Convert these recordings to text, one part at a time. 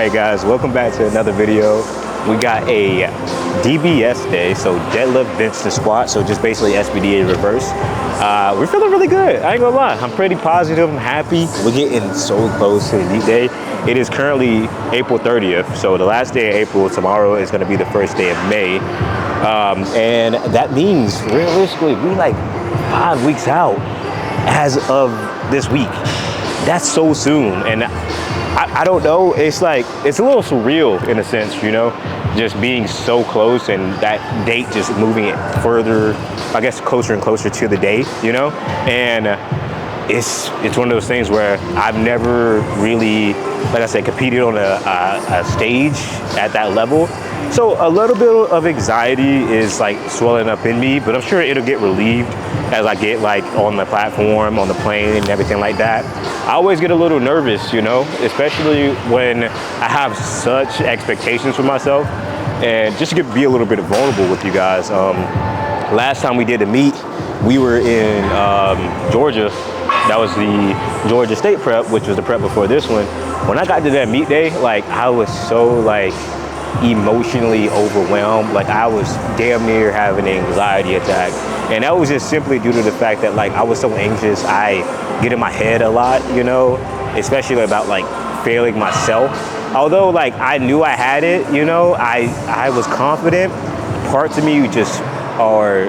Hey guys, welcome back to another video. We got a DBS day, so deadlift, bench to squat, so just basically SBDA reverse. We're feeling really good, I ain't gonna lie. I'm pretty positive, I'm happy. We're getting so close to the meet day. It is currently April 30th, so the last day of April, tomorrow is gonna be the first day of May. And that means realistically, we're like 5 weeks out as of this week. That's so soon, and I don't know, it's like, it's a little surreal in a sense, you know, just being so close and that date just moving it further, I guess, closer and closer to the day, you know? And it's one of those things where I've never really, like I said, competed on a stage at that level. So a little bit of anxiety is like swelling up in me, but I'm sure it'll get relieved as I get like on the platform, on the plane and everything like that. I always get a little nervous, you know, especially when I have such expectations for myself. And just to be a little bit vulnerable with you guys, last time we did a meet, we were in Georgia. That was the Georgia State prep, which was the prep before this one. When I got to that meet day, like I was so like emotionally overwhelmed. Like I was damn near having an anxiety attack. And that was just simply due to the fact that like I was so anxious. I get in my head a lot, you know, especially about like failing myself. Although like I knew I had it, you know, I was confident. Parts of me just are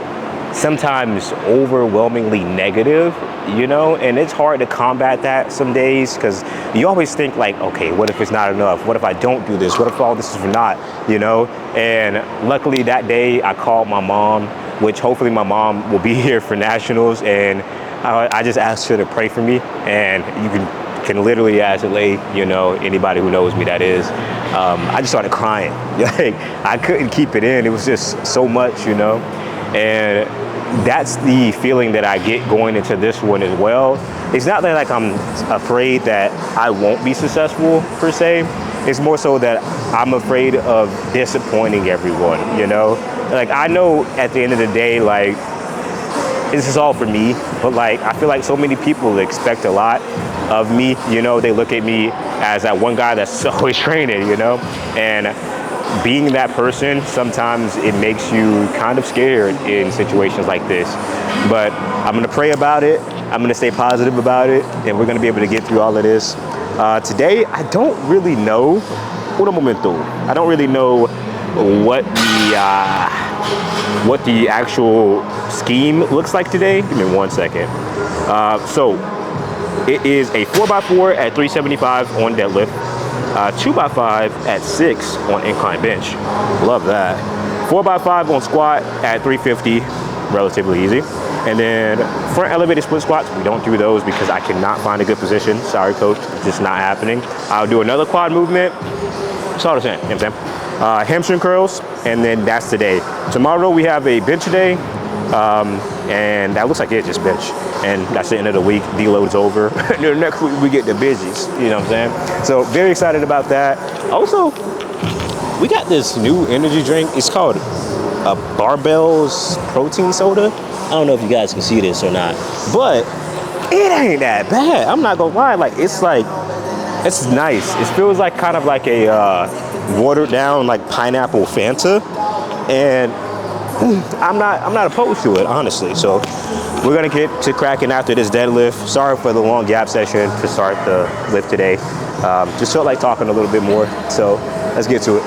sometimes overwhelmingly negative, you know, and it's hard to combat that some days because you always think like, okay, what if it's not enough? What if I don't do this? What if all this is for naught, you know? And luckily that day I called my mom, which hopefully my mom will be here for nationals, and I just asked her to pray for me. And you can literally ask Lay, you know, anybody who knows me that is. I just started crying. Like I couldn't keep it in. It was just so much, you know? And that's the feeling that I get going into this one as well. It's not that like I'm afraid that I won't be successful per se. It's more so that I'm afraid of disappointing everyone, you know? Like I know at the end of the day, like this is all for me, but like I feel like so many people expect a lot of me, you know? They look at me as that one guy that's always training, you know? And being that person, sometimes it makes you kind of scared in situations like this. But I'm gonna pray about it, I'm gonna stay positive about it, and we're gonna be able to get through all of this. Today, I don't really know, I don't really know what the actual scheme looks like today. Give me 1 second. So it is a 4x4 at 375 on deadlift. 2x5 at 6 on incline bench. Love that. 4x5 on squat at 350, relatively easy. And then front elevated split squats, we don't do those because I cannot find a good position. Sorry, coach, it's just not happening. I'll do another quad movement. It's all the same, you know what I'm saying? Hamstring curls, and then that's the day. Tomorrow we have a bench day, and that looks like it's just bench. And that's the end of the week, deload's over. Next week we get the busies, you know what I'm saying? So very excited about that. Also, we got this new energy drink. It's called a Barbell's protein soda. I don't know if you guys can see this or not, but it ain't that bad. I'm not gonna lie, like it's nice. It feels like kind of like a watered down like pineapple Fanta. And I'm not opposed to it, honestly. So we're gonna get to cracking after this deadlift. Sorry for the long gap session to start the lift today. Just felt like talking a little bit more. So let's get to it.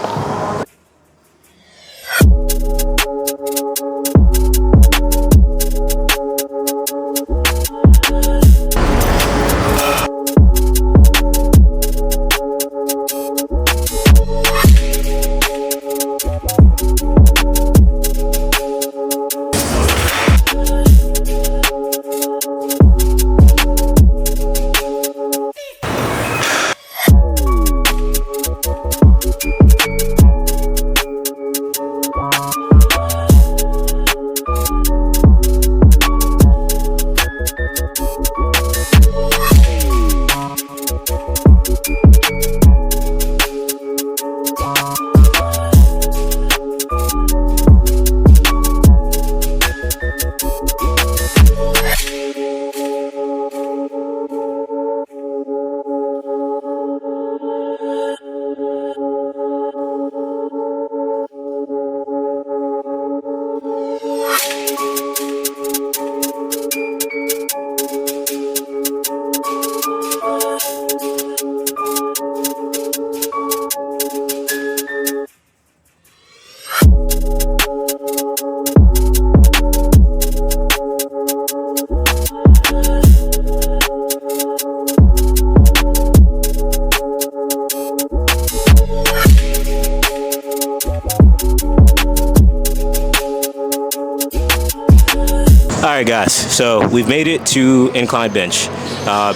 right, guys. So we've made it to incline bench.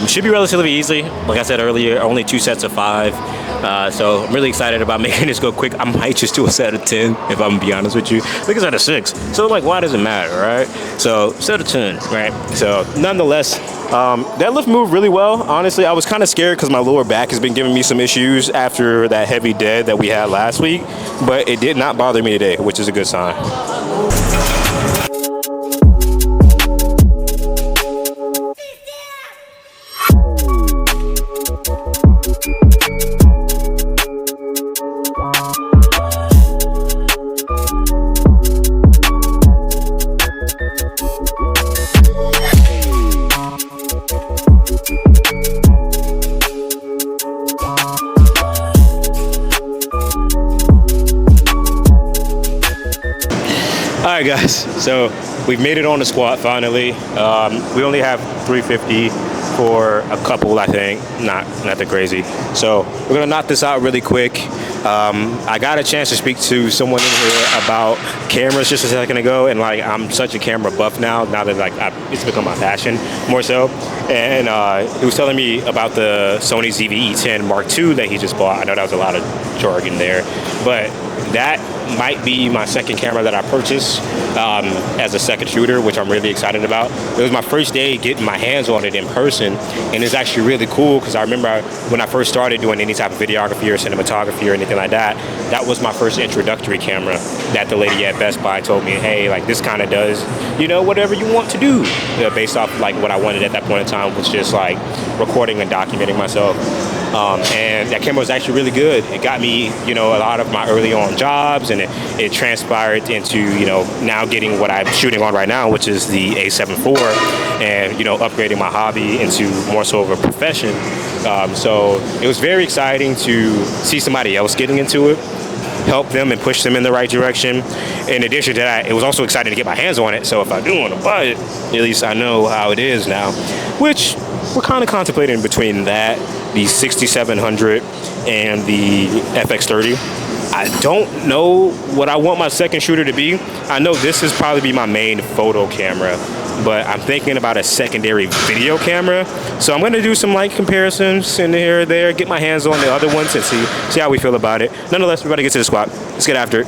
Should be relatively easy. Like I said earlier, only 2 sets of 5. So I'm really excited about making this go quick. I might just do a set of 10, if I'm gonna be honest with you. I think it's set of 6. So like, why does it matter, right? So set of 10, right? So nonetheless, that lift moved really well. Honestly, I was kind of scared because my lower back has been giving me some issues after that heavy dead that we had last week. But it did not bother me today, which is a good sign. All right, guys, so we've made it on the squat finally. We only have 350 for a couple, I think, not that crazy. So we're gonna knock this out really quick. I got a chance to speak to someone in here about cameras just a second ago, and like, I'm such a camera buff now that like it's become my passion more so. And he was telling me about the Sony ZV-E10 Mark II that he just bought. I know that was a lot of jargon there, but that might be my second camera that I purchased as a second shooter, which I'm really excited about. It was my first day getting my hands on it in person, and it's actually really cool because I remember when I first started doing any type of videography or cinematography or anything like that, that was my first introductory camera that the lady at Best Buy told me, hey, like this kind of does, you know, whatever you want to do, based off like what I wanted at that point in time was just like recording and documenting myself. And that camera was actually really good. It got me, you know, a lot of my early on jobs, and it transpired into, you know, now getting what I'm shooting on right now, which is the A7 IV, and, you know, upgrading my hobby into more so of a profession. So it was very exciting to see somebody else getting into it, help them and push them in the right direction. In addition to that, it was also exciting to get my hands on it. So if I do want to buy it, at least I know how it is now, which we're kind of contemplating between that, the 6700 and the FX30. I don't know what I want my second shooter to be. I know this is probably be my main photo camera, but I'm thinking about a secondary video camera. So I'm gonna do some like comparisons in here or there, get my hands on the other ones and see how we feel about it. Nonetheless, we're about to get to the squat. Let's get after it.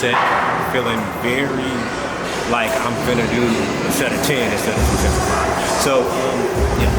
set, feeling very like I'm gonna do a set of 10 instead of 2 sets of 5. So, yeah.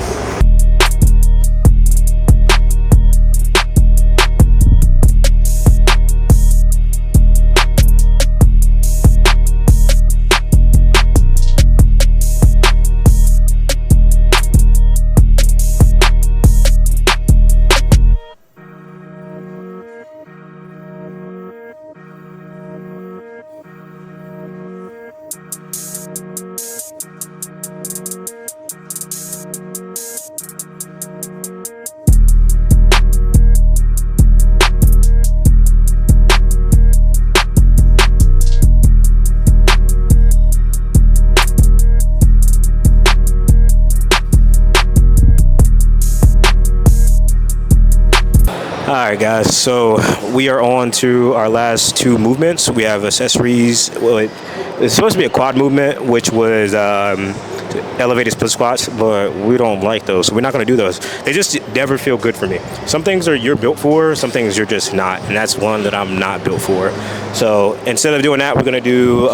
All right, guys. So we are on to our last two movements. We have accessories. Well, it's supposed to be a quad movement, which was elevated split squats, but we don't like those. So we're not going to do those. They just never feel good for me. Some things you're built for, some things you're just not, and that's one that I'm not built for. So instead of doing that, we're going to do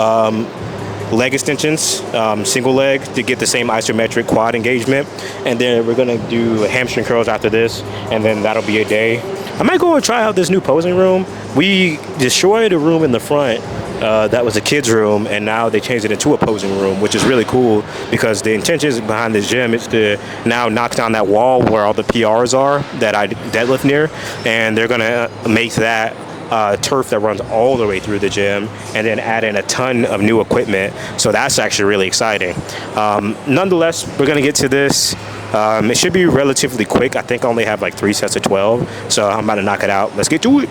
leg extensions, single leg to get the same isometric quad engagement, and then we're going to do hamstring curls after this, and then that'll be a day. I might go and try out this new posing room. We destroyed a room in the front that was a kid's room, and now they changed it into a posing room, which is really cool because the intention behind this gym is to now knock down that wall where all the PRs are that I deadlift near, and they're gonna make that turf that runs all the way through the gym, and then add in a ton of new equipment. So that's actually really exciting. Nonetheless, we're gonna get to this. It should be relatively quick. I think I only have like 3 sets of 12, so I'm about to knock it out. Let's get to it.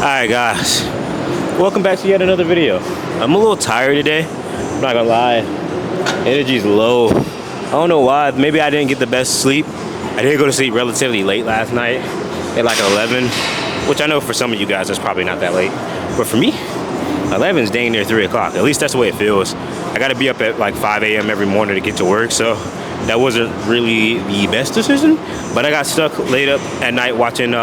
Alright guys, welcome back to yet another video. I'm a little tired today, I'm not gonna lie. Energy's low. I don't know why, maybe I didn't get the best sleep. I did go to sleep relatively late last night, at like 11, which I know for some of you guys that's probably not that late. But for me, 11's dang near 3 o'clock. At least that's the way it feels. I gotta be up at like 5 a.m. every morning to get to work, so that wasn't really the best decision. But I got stuck late up at night watching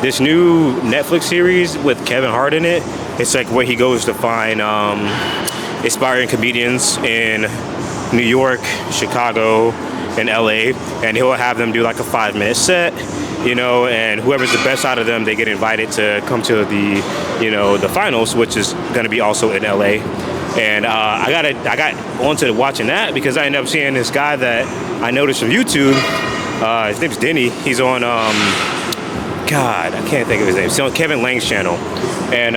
this new Netflix series with Kevin Hart in it. It's like where he goes to find inspiring comedians in New York, Chicago, and LA, and he'll have them do like a 5-minute set, you know, and whoever's the best out of them, they get invited to come to the, you know, the finals, which is going to be also in LA. And I got onto watching that because I ended up seeing this guy that I noticed from YouTube. His name's Denny. He's on God, I can't think of his name. He's on Kevin Lang's channel, and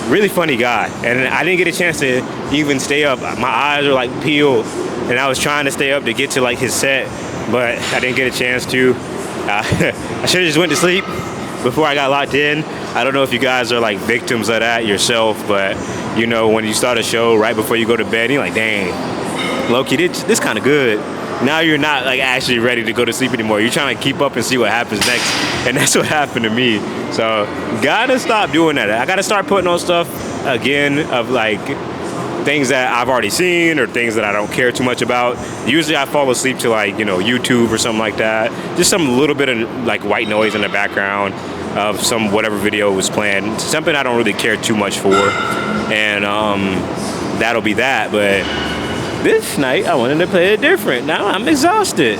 really funny guy. And I didn't get a chance to even stay up. My eyes are like peeled, and I was trying to stay up to get to like his set, but I didn't get a chance to. I should have just went to sleep before I got locked in. I don't know if you guys are like victims of that yourself, but you know, when you start a show right before you go to bed, you're like, dang, Loki, this kind of good. Now you're not like actually ready to go to sleep anymore. You're trying to keep up and see what happens next, and that's what happened to me. So gotta stop doing that. I gotta start putting on stuff again of like things that I've already seen or things that I don't care too much about. Usually I fall asleep to like, you know, YouTube or something like that. Just some little bit of like white noise in the background of some whatever video was playing. Something I don't really care too much for, and that'll be that. But this night, I wanted to play it different. Now I'm exhausted.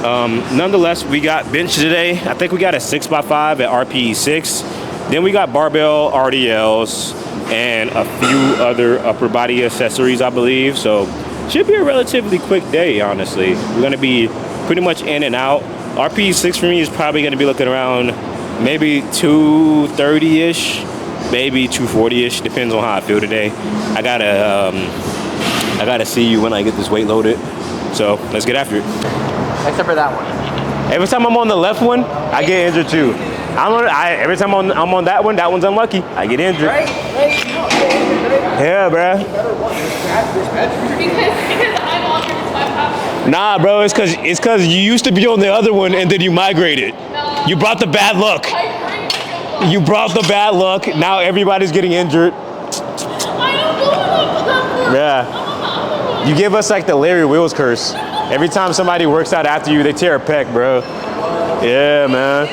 Nonetheless, we got bench today. I think we got a 6x5 at RPE 6. Then we got barbell RDLs and a few other upper body accessories, I believe. So should be a relatively quick day, honestly. We're gonna be pretty much in and out. RPE 6 for me is probably gonna be looking around maybe 230-ish, maybe 240-ish, depends on how I feel today. I gotta see you when I get this weight loaded. So let's get after it. Except for that one. Every time I'm on the left one, I get injured too. Every time I'm on that one's unlucky. I get injured. Right? Yeah, bruh. Because I'm on here, so I'm Nah, bro, it's cause you used to be on the other one and then you migrated. No. You brought the bad luck. You brought the bad luck. Now everybody's getting injured. Yeah. You give us like the Larry Wills curse. Every time somebody works out after you, they tear a pec, bro. Yeah, man.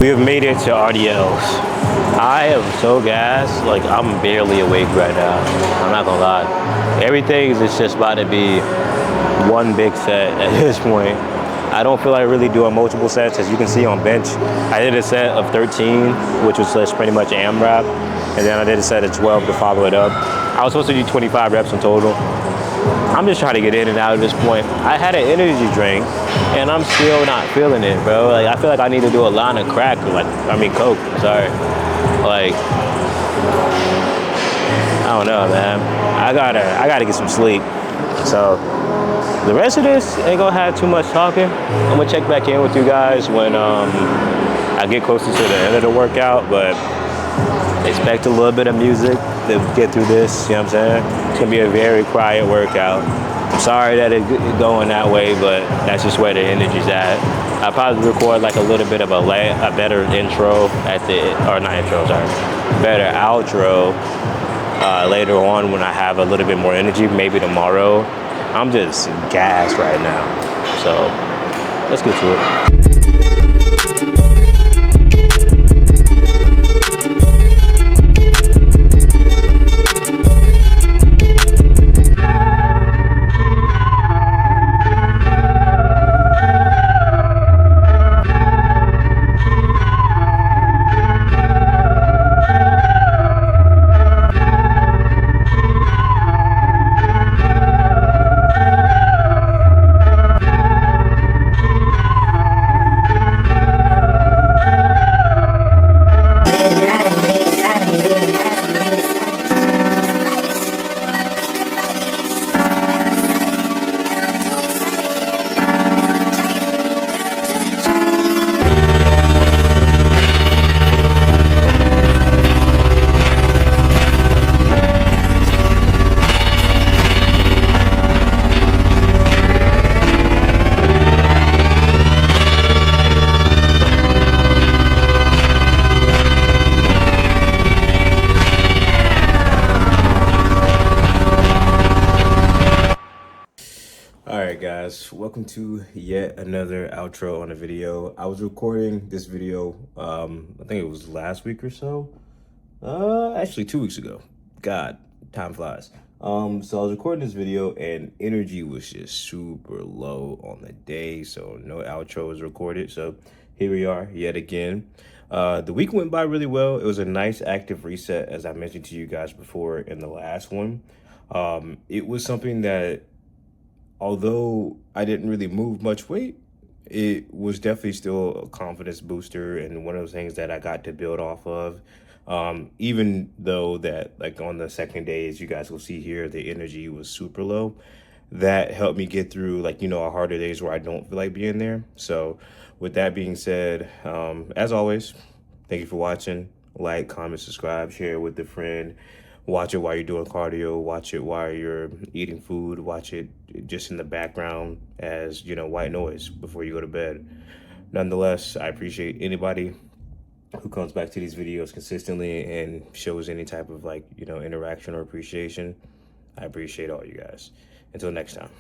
We have made it to RDLs. I am so gassed, like I'm barely awake right now. I'm not gonna lie. Everything is just about to be one big set at this point. I don't feel like really doing multiple sets. As you can see on bench, I did a set of 13, which was just pretty much AMRAP, and then I did a set of 12 to follow it up. I was supposed to do 25 reps in total. I'm just trying to get in and out at this point. I had an energy drink, and I'm still not feeling it, bro. Like, I feel like I need to do a line of crack, Coke, sorry. Like, I don't know, man. I gotta get some sleep. So, the rest of this ain't gonna have too much talking. I'm gonna check back in with you guys when I get closer to the end of the workout, but expect a little bit of music to get through this, you know what I'm saying? It's gonna be a very quiet workout. I'm sorry that it's going that way, but that's just where the energy's at. I'll probably record like a little bit of a better intro better outro later on when I have a little bit more energy, maybe tomorrow. I'm just gassed right now. So let's get to it. Alright guys, welcome to yet another outro on a video. I was recording this video, I think it was last week or so. Actually 2 weeks ago. God, time flies. So I was recording this video and energy was just super low on the day, so no outro was recorded. So here we are yet again. The week went by really well. It was a nice active reset, as I mentioned to you guys before in the last one. It was something that, although I didn't really move much weight, it was definitely still a confidence booster and one of those things that I got to build off of. Even though that, like, on the second day, as you guys will see here, the energy was super low. That helped me get through, like, you know, harder days where I don't feel like being there. So with that being said, as always, thank you for watching. Like, comment, subscribe, share with a friend. Watch it while you're doing cardio, watch it while you're eating food, watch it just in the background as, you know, white noise before you go to bed. Nonetheless, I appreciate anybody who comes back to these videos consistently and shows any type of, like, you know, interaction or appreciation. I appreciate all you guys. Until next time.